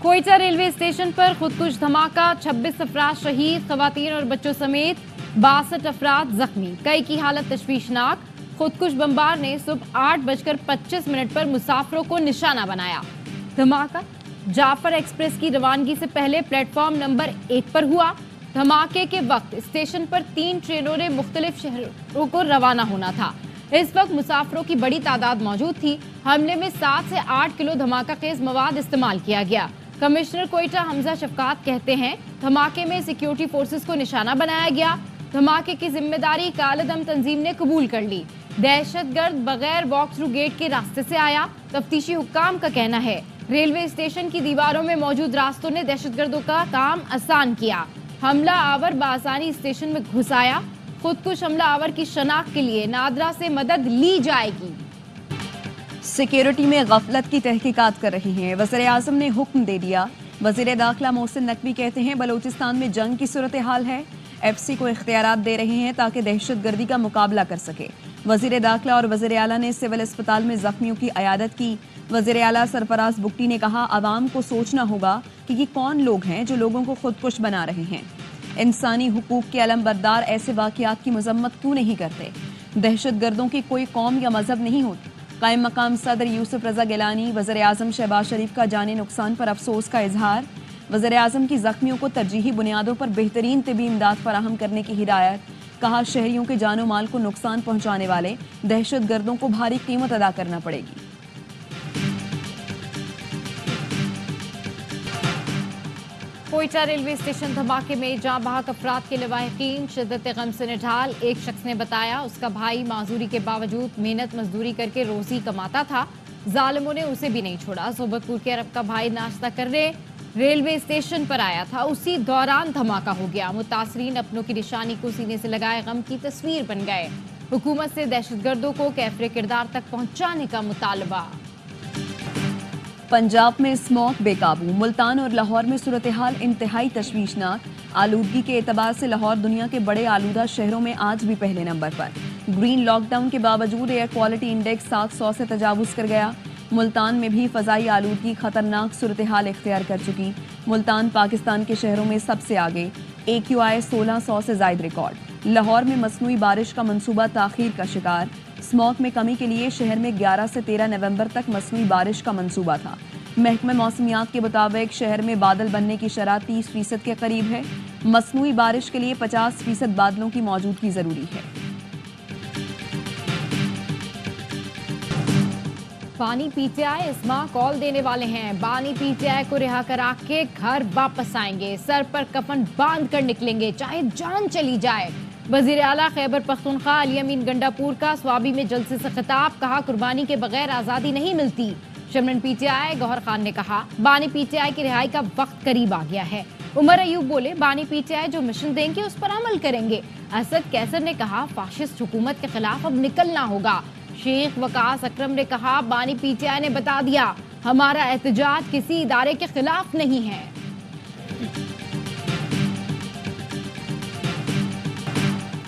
Quetta railway station पर खुदकुश धमाका, 26 अफराद शहीद, खवातीन और बच्चों समेत 62 अफराद जख्मी, कई की हालत तशवीशनाक। खुदकुश बमबार ने सुबह 8:25 पर मुसाफिरों को निशाना बनाया। धमाका जाफर एक्सप्रेस की रवानगी से पहले प्लेटफॉर्म नंबर 1 पर हुआ। धमाके के वक्त स्टेशन पर 3 ट्रेनों ने मुख्तलिफ शहरों को रवाना होना था। इस वक्त मुसाफिरों की बड़ी तादाद मौजूद थी। हमले में 7 से 8 किलो धमाका खेज मवाद इस्तेमाल किया गया। कमिश्नर कोयटा हमजा शफकात कहते हैं, धमाके में सिक्योरिटी फोर्सेस को निशाना बनाया गया। धमाके की जिम्मेदारी कालेदम तंजीम ने कबूल कर ली। दहशतगर्द बगैर वॉक थ्रू गेट के रास्ते से आया। तफ्तीशी हुक्काम का कहना है, रेलवे स्टेशन की दीवारों में मौजूद रास्तों ने दहशतगर्दों का काम आसान किया। हमला आवर बासानी स्टेशन में घुस आया। खुदकुश हमला आवर की शनाख्त के लिए नादरा से मदद ली जाएगी। सिक्योरिटी में गफलत की तहकीकात कर रही हैं। वज़ीर-ए-आज़म ने हुक्म दे दिया। वज़ीर दाखिला मोहसिन नकवी कहते हैं, बलूचिस्तान में जंग की सूरत हाल है, FC को इख्तियारात दे रहे हैं ताकि दहशत गर्दी का मुकाबला कर सके। वज़ीर दाखिला और वज़ीर आला ने सिविल अस्पताल में जख्मियों की अयादत की। वज़ीर आला सरफराज बुगटी ने कहा, आवाम को सोचना होगा कि ये कौन लोग हैं जो लोगों को खुदकुश बना रहे हैं। इंसानी हुकूक के अलमबरदार ऐसे वाक़यात की मजम्मत क्यों नहीं करते। दहशत गर्दों की कोई कौम या मजहब नहीं होती। कायम मकाम सदर यूसुफ रजा गिलानी, वज़ीर-ए-आज़म शहबाज शरीफ का जाने नुकसान पर अफसोस का इजहार। वज़ीर-ए-आज़म की जख्मियों को तरजीही बुनियादों पर बेहतरीन तिबी इमदाद फराहम करने की हिदायत। कहा, शहरियों के जानो माल को नुकसान पहुंचाने वाले दहशत गर्दों को भारी कीमत अदा करना पड़ेगी। कोयटा रेलवे स्टेशन धमाके में जाँ बहक अफराद के लवाहिकीन शिद्दत गम से निढाल। एक शख्स ने बताया, उसका भाई माजूरी के बावजूद मेहनत मजदूरी करके रोजी कमाता था। जालिमों ने उसे भी नहीं छोड़ा। सोबतपुर के अरब का भाई नाश्ता करने रेलवे स्टेशन पर आया था, उसी दौरान धमाका हो गया। मुतासरीन अपनों की निशानी को सीने से लगाए गम की तस्वीर बन गए। हुकूमत से दहशतगर्दों को कैफरे किरदार तक पहुंचाने का मुतालबा। पंजाब में स्मॉग बेकाबू। मुल्तान और लाहौर में सूरत हाल इंतहाई तशवीशनाक। आलूदगी के एतबार से लाहौर दुनिया के बड़े आलूदा शहरों में आज भी पहले नंबर पर। ग्रीन लॉकडाउन के बावजूद एयर क्वालिटी इंडेक्स 700 से तजावुज कर गया। मुल्तान में भी फ़ज़ाई आलूदगी खतरनाक सूरत हाल इख्तियार कर चुकी। मुल्तान पाकिस्तान के शहरों में सबसे आगे। AQI 1600 से ज़ायद रिकॉर्ड। लाहौर में मसनूई बारिश का मंसूबा ताख़ीर का शिकार। स्मॉग में कमी के लिए शहर में 11 से 13 नवंबर तक मसनूई बारिश का मंसूबा था। महकमे मौसमियात के मुताबिक शहर में बादल बनने की शरह 30% के करीब है। मसनूई बारिश के लिए 50% बादलों की मौजूदगी जरूरी है। बानी PTI इस्मा कॉल देने वाले हैं। बानी PTI को रिहा करा के घर वापस आएंगे। सर पर कफन बांध कर निकलेंगे, चाहे जान चली जाए। वज़ीर आला खैबर पख्तूनख्वा अली अमीन गंडापुर का स्वाबी में जलसे से खिताब। कहा, कुर्बानी के बगैर आज़ादी नहीं मिलती। चेयरमैन PTI गौहर खान ने कहा, बानी PTI की रिहाई का वक्त करीब आ गया है। उमर अयूब बोले, बानी PTI जो मिशन देंगे उस पर अमल करेंगे। असद कैसर ने कहा, फाशिस्ट हुकूमत के खिलाफ अब निकलना होगा। शेख वकास अकरम ने कहा, बानी PTI ने बता दिया, हमारा एहतजाज किसी इदारे के खिलाफ नहीं है।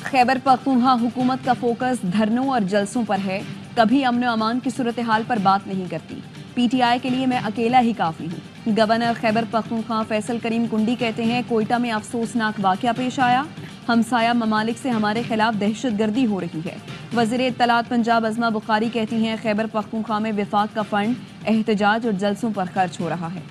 खैबर पख्तूनख्वा हुकूमत का फोकस धरनों और जलसों पर है, कभी अमन व अमान की सूरत हाल पर बात नहीं करती। PTI के लिए मैं अकेला ही काफी हूँ। गवर्नर खैबर पख्तूनख्वा फैसल करीम कुंडी कहते हैं, कोयटा में अफसोसनाक वाक़या पेश आया। हमसाया ममालिक से हमारे खिलाफ दहशत गर्दी हो रही है। वज़ीर इत्तलात पंजाब अज़मा बुखारी कहती हैं, खैबर पख्तूनख्वा में विफाक का फंड एहतजाज और जलसों पर खर्च हो रहा है।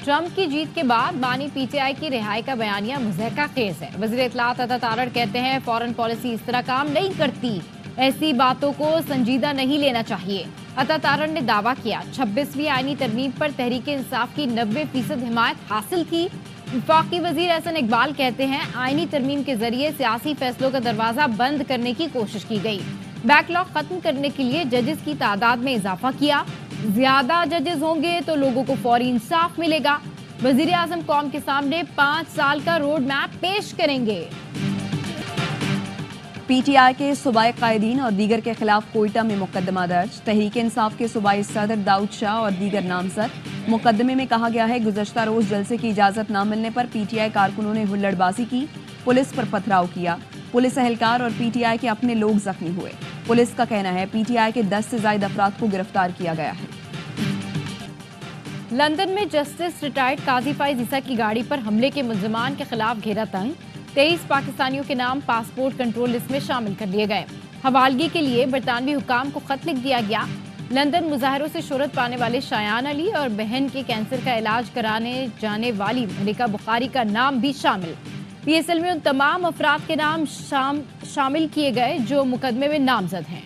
ट्रंप की जीत के बाद बानी PTI की रिहाई का बयानिया मुज़हका खेज है। वज़ीर इत्तलात अता तारड़ कहते हैं, फॉरेन पॉलिसी इस तरह काम नहीं करती, ऐसी बातों को संजीदा नहीं लेना चाहिए। अता तारड़ ने दावा किया, 26वीं आईनी तरमीम पर तहरीक इंसाफ की 90% हिमायत हासिल थी। वफाकी वजीर एहसन इकबाल कहते हैं, आईनी तरमीम के जरिए सियासी फैसलों का दरवाजा बंद करने की कोशिश की गई। बैकलॉग खत्म करने के लिए जजेस की तादाद में इजाफा किया। ज्यादा जजेस होंगे तो लोगों को फौरी इंसाफ मिलेगा। वजीर आजम कौम के सामने 5 साल का रोड मैप पेश करेंगे। PTI के सूबाई कायदीन और दीगर के खिलाफ कोयटा में मुकदमा दर्ज। तहरीक इंसाफ के सूबाई सदर दाऊद शाह और दीगर नामजद। मुकदमे में कहा गया है, गुज़श्ता रोज जलसे की इजाजत न मिलने पर PTI कारकुनों ने हुल्लड़बाजी की, पुलिस पर पथराव किया। पुलिस एहलकार और पीटीआई के अपने लोग जख्मी हुए। पुलिस का कहना है पीटीआई के 10 से ज्यादा अफराद को गिरफ्तार किया गया है। लंदन में जस्टिस रिटायर्ड काजी फाइज ईसा की गाड़ी पर हमले के मुल्जिमान के खिलाफ घेरा तंग। 23 पाकिस्तानियों के नाम पासपोर्ट कंट्रोल लिस्ट में शामिल कर लिए गए। हवालगी के लिए बरतानवी हुकाम को खत लिख दिया गया। लंदन मुजाहरों से शोहरत पाने वाले शायान अली और बहन के कैंसर का इलाज कराने जाने वाली मलिका बुखारी का नाम भी शामिल। पीएसएल में उन तमाम अफराद के नाम शामिल किए गए जो मुकदमे में नामजद हैं।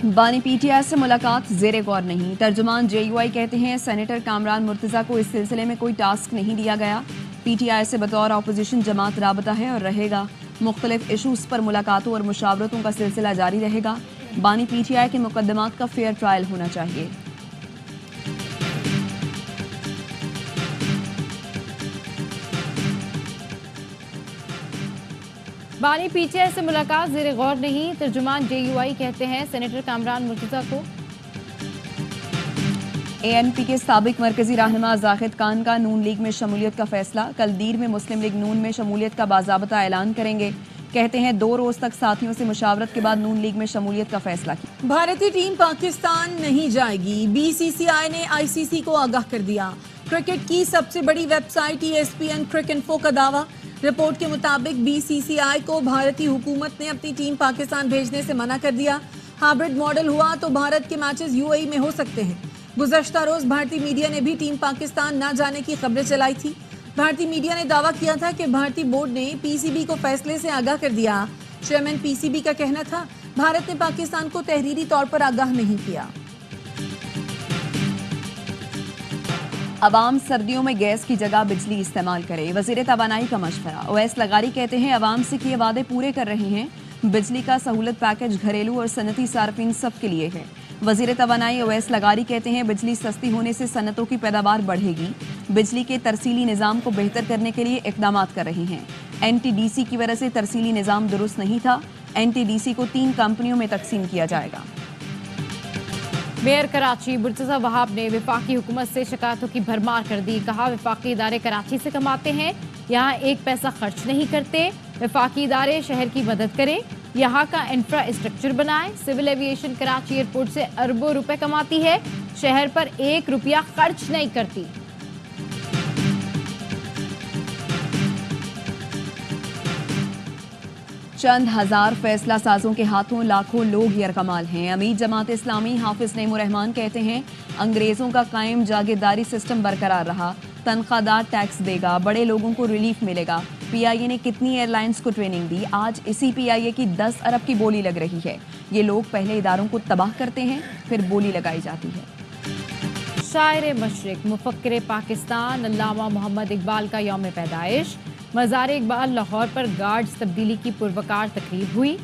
बानी पीटीआई से मुलाकात ज़ेरे गौर नहीं। तर्जुमान जेयूआई कहते हैं सेनेटर कामरान मुर्तज़ा को इस सिलसिले में कोई टास्क नहीं दिया गया। पीटीआई से बतौर अपोजिशन जमात राबता है और रहेगा। मुख्तलिफ इशूज़ पर मुलाकातों और मुशावरतों का सिलसिला जारी रहेगा। बानी पीटीआई के मुकदमात का फेयर ट्रायल होना चाहिए। बानी पीटीआई से मुलाकात ज़ेरे गौर नहीं। तर्जुमान जेयूआई कहते हैं सेनेटर कामरान मुर्तज़ा को। एएनपी के साबिक मरकजी रहनुमा जाहिद खान का नून लीग में शमूलियत का फैसला। कल दीर में मुस्लिम लीग नून में शमूलियत का बाज़ाबता ऐलान करेंगे। कहते हैं 2 रोज तक साथियों से मुशावरत के बाद नून लीग में शमूलियत का फैसला किया। भारतीय टीम पाकिस्तान नहीं जाएगी। बीसीसीआई ने आईसीसी को आगाह कर दिया। क्रिकेट की सबसे बड़ी वेबसाइट ESPN क्रिकइन्फो का दावा। रिपोर्ट के मुताबिक बीसीसीआई को भारतीय हुकूमत ने अपनी टीम पाकिस्तान भेजने से मना कर दिया। हाइब्रिड मॉडल हुआ तो भारत के मैचेस यूएई में हो सकते हैं। गुज़श्ता रोज भारतीय मीडिया ने भी टीम पाकिस्तान न जाने की खबरें चलाई थी। भारतीय मीडिया ने दावा किया था कि भारतीय बोर्ड ने पीसीबी को फैसले से आगाह कर दिया। चेयरमैन पीसीबी का कहना था भारत ने पाकिस्तान को तहरीरी तौर पर आगाह नहीं किया। अवाम सर्दियों में गैस की जगह बिजली इस्तेमाल करे, वज़ीर तवानाई का मशवरा। ओवैस लगारी कहते हैं अवाम से किए वादे पूरे कर रहे हैं। बिजली का सहूलत पैकेज घरेलू और सनती सार्फिन सब के लिए है। वज़ीर तवानाई ओवैस लगारी कहते हैं बिजली सस्ती होने से सनतों की पैदावार बढ़ेगी। बिजली के तरसीली निज़ाम को बेहतर करने के लिए इक़दाम कर रहे हैं। NTDC की वजह से तरसीली निज़ाम दुरुस्त नहीं था। NTDC को 3 कंपनियों में तकसीम किया जाएगा। मेयर कराची मुर्तज़ा वहाब ने वफाकी हुकूमत से शिकायतों की भरमार कर दी। कहा वफाकी इदारे कराची से कमाते हैं, यहाँ 1 पैसा खर्च नहीं करते। वफाकी इदारे शहर की मदद करें, यहाँ का इंफ्रास्ट्रक्चर बनाएं। सिविल एविएशन कराची एयरपोर्ट से अरबों रुपए कमाती है, शहर पर 1 रुपया खर्च नहीं करती। चंद हजार फैसला साजों के हाथों लाखों लोग यरकमाल हैं। अमीर जमात इस्लामी हाफिज नईमुर रहमान कहते हैं अंग्रेजों का कायम जागीरदारी सिस्टम बरकरार रहा। तनख्वाहदार टैक्स देगा, बड़े लोगों को रिलीफ मिलेगा। पीआईए ने कितनी एयरलाइंस को ट्रेनिंग दी, आज इसी पीआईए की 10 अरब की बोली लग रही है। ये लोग पहले इदारों को तबाह करते हैं, फिर बोली लगाई जाती है। शायर मशरिक मुफक्किर पाकिस्तान अल्लामा मोहम्मद इकबाल का यौम पैदाइश। मज़ार इकबाल लाहौर पर गार्ड्स तब्दीली की पुरवकार तकरीब हुई।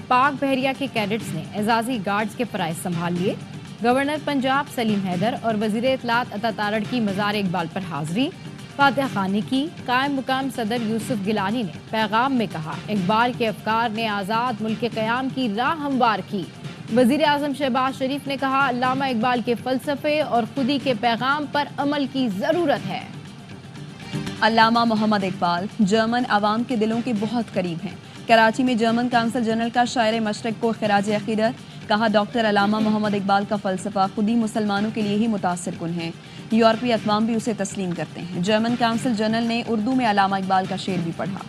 पाक बहरिया के कैडेट्स ने एजाजी गार्ड्स के फ़राइज़ संभाल लिए। गवर्नर पंजाब सलीम हैदर और वज़ीर इत्तलात अता तारड़ की मज़ार इकबाल पर हाज़री। फातिहा खानी की। कायम मुकाम सदर यूसुफ गिलानी ने पैगाम में कहा इकबाल के अफकार ने आज़ाद मुल्क के क़याम की राह हमवार की। वज़ीर आज़म शहबाज शरीफ ने कहा अल्लामा इकबाल के फ़लसफ़े और खुदी के पैगाम पर अमल की ज़रूरत है। अल्लामा मोहम्मद इकबाल जर्मन अवाम के दिलों के बहुत करीब हैं। कराची में जर्मन काउंसिल जनरल का शायर मशरक को खिराज अक़ीदत। कहा डॉक्टर अल्लामा मोहम्मद इकबाल का फ़लसफ़ा खुदी मुसलमानों के लिए ही मुतासिर कुन है। यूरोपीय अक़वाम भी उसे तस्लीम करते हैं। जर्मन काउंसिल जनरल ने उर्दू में अल्लामा इकबाल का शेर भी पढ़ा।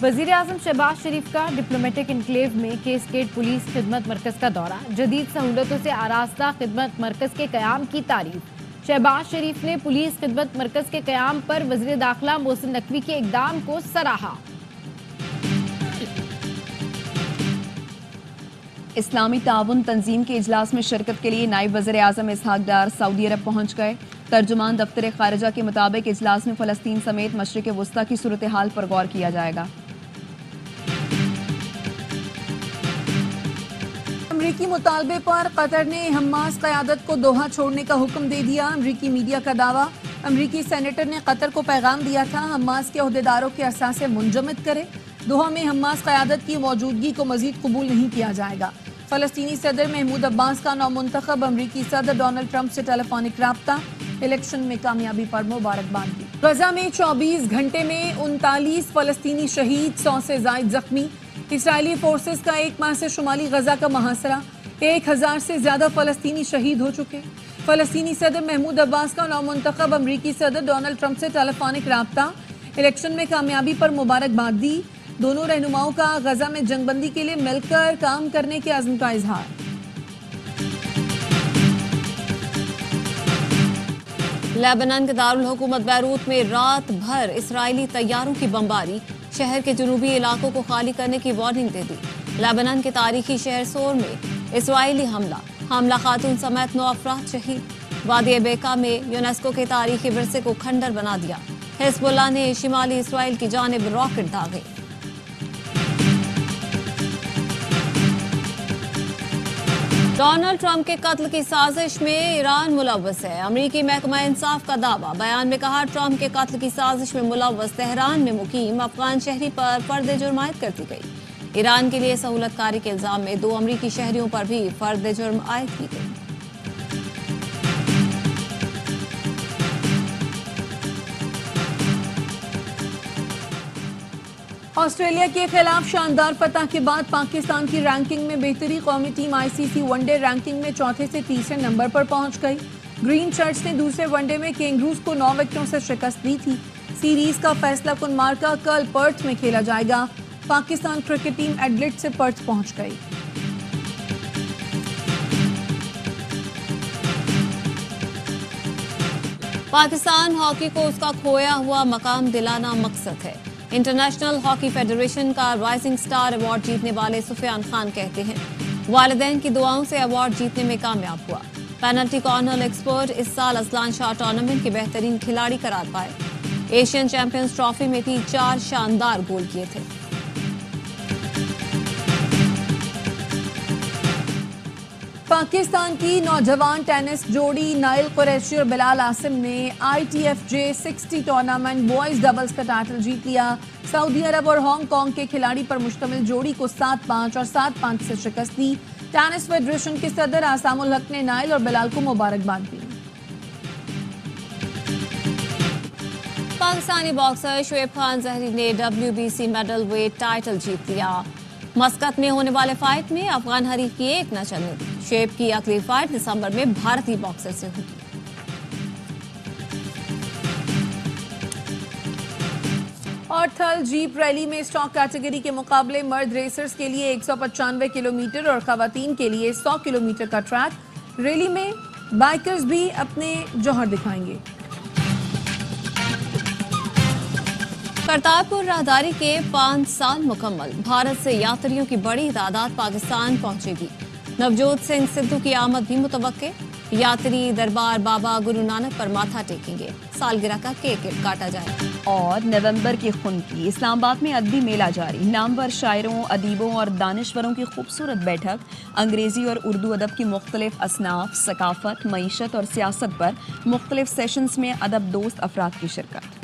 वज़ीर आज़म शहबाज शरीफ का डिप्लोमेटिक इनक्लेव में केसगेट पुलिस खिदमत मरकज़ का दौरा। जदीद सहूलतों से आरास्ता खिदमत मरकज़ के क़याम की तारीफ। शहबाज शरीफ ने पुलिस खिदमत मरकज़ के क़याम पर वज़ीर दाखिला मोहसिन नकवी के इक़दाम को सराहा। इस्लामी ताउन तंजीम के इजलास में शिरकत के लिए नायब वज़ीर आज़म इसहाक डार सऊदी अरब पहुँच गए। तर्जुमान दफ्तर खारिजा के मुताबिक इजलास में फ़लस्तीन समेत मशरिक़ वुस्ता की सूरत हाल पर गौर किया जाएगा। अमरीकी मुतालबे पर कतर ने हमास क़यादत को दोहा छोड़ने का हुक्म दे दिया। अमरीकी मीडिया का दावा। अमरीकी सेनेटर ने कतर को पैगाम दिया था हमास के अहदेदारों के असासे मुंजमद करे। دوحہ میں حماس قیادت کی موجودگی کو مزید قبول نہیں کیا جائے گا۔ فلسطینی صدر محمود عباس کا نومنتخب امریکی صدر ڈونلڈ ٹرمپ سے ٹیلی فونک رابطہ، الیکشن میں کامیابی پر مبارکباد دی۔ غزہ میں 24 گھنٹے میں 39 فلسطینی شہید، 100 سے زائد زخمی۔ اسرائیلی فورسز کا ایک ماہ سے شمالی غزہ کا محاصرہ، 1000 سے زیادہ فلسطینی شہید ہو چکے۔ فلسطینی صدر محمود عباس کا نومنتخب امریکی صدر ڈونلڈ ٹرمپ سے ٹیلی فونک رابطہ، الیکشن میں کامیابی پر مبارکباد دی۔ دونوں رہنماؤں کا غزہ میں جنگ بندی کے لیے مل کر کام کرنے کے عزم کا اظہار۔ لیبنان کے دارالحکومت بیروت میں رات بھر اسرائیلی طیاروں کی بمباری، شہر کے جنوبی علاقوں کو خالی کرنے کی وارننگ دے دی۔ لیبنان کے تاریخی شہر سور میں اسرائیلی حملہ خاتون سمیت 9 افراد شہید۔ وادی بیکا میں یونیسکو کے تاریخی ورثے کو کھنڈر بنا دیا۔ حزب اللہ نے شمالی اسرائیل کی جانب راکٹ داغے۔ ڈونلڈ ٹرمپ کے قتل کی سازش میں ایران ملوث ہے، امریکی محکمہ انصاف کا دعویٰ۔ بیان میں کہا ٹرمپ کے قتل کی سازش میں ملوث تہران میں مقیم افغان شہری پر فرد جرم عائد کر دی گئی۔ ایران کے لیے سہولت کاری کے الزام میں 2 امریکی شہریوں پر بھی فرد جرم عائد کی گئی۔ آسٹریلیا کے خلاف شاندار فتح کے بعد پاکستان کی رینکنگ میں بہتری، قومی team I C C one day ranking میں چوتھے سے تیسرے نمبر پر پہنچ گئی۔ گرین شرٹس نے دوسرے ون ڈے میں کینگروز کو 9 وکٹوں سے شکست دی تھی۔ سیریز کا فیصلہ کن معرکہ کل پرتھ میں کھیلا جائے گا۔ پاکستان کرکٹ ٹیم ایڈلیڈ سے پرتھ پہنچ گئی۔ پاکستان ہاکی کو اس کا کھویا ہوا مقام دلانا مقصد ہے، انٹرنیشنل ہاکی فیڈریشن کا رائزنگ سٹار ایوارڈ جیتنے والے سفیان خان کہتے ہیں۔ والدین کی دعاؤں سے ایوارڈ جیتنے میں کامیاب ہوا۔ پینلٹی کارنر ایکسپرٹ اس سال ازلان شاہ ٹورنامنٹ کے بہترین کھلاڑی قرار پائے۔ ایشین چیمپئنز ٹرافی میں بھی 4 شاندار گول کیے تھے۔ پاکستان کی نوجوان ٹینس جوڑی نائل قریشی اور بلال عاصم نے ITF J60 tournament boys doubles کا ٹائٹل جیت لیا۔ سعودی عرب اور ہانگ کانگ کے کھلاڑی پر مشتمل جوڑی کو 7-5 اور 7-5 سے شکست دی۔ ٹینس فیڈریشن کے صدر عصام الحق نے نائل اور بلال کو مبارکباد دی۔ پاکستانی باکسر شعیب خان زہری نے WBC میڈل ویٹ ٹائٹل جیت لیا۔ مسقط میں ہونے والے فائٹ میں افغان حریف کی ایک نہ چلنے دی۔ شعیب کی اگلی فائٹ دسمبر میں بھارتی باکسر سے ہوگی۔ اور تھل جیپ ریلی میں اسٹاک کیٹیگری کے مقابلے مرد ریسرز کے لیے 195 کلومیٹر اور خواتین کے لیے 100 کلومیٹر کا ٹریک۔ ریلی میں بائیکرز بھی اپنے جوہر دکھائیں گے۔ کرتارپور راہداری کے 5 سال مکمل، بھارت سے یاتریوں کی بڑی تعداد پاکستان پہنچے گی۔ نوجوت سنگھ سدھو کی آمد بھی متوقع، یاتری دربار بابا گرو نانک پر ماتھا ٹیکیں گے۔ سالگرہ کا کیک کاٹا جائے۔ اور نومبر کی خنکی، اسلام آباد میں ادبی میلہ جاری، نامور شاعروں، ادیبوں اور دانشوروں کی خوبصورت بیٹھک۔ انگریزی اور اردو ادب کی مختلف اصناف، ثقافت، معیشت اور سیاست پر مختلف سیشنز میں ادب دوست افراد کی شرکت۔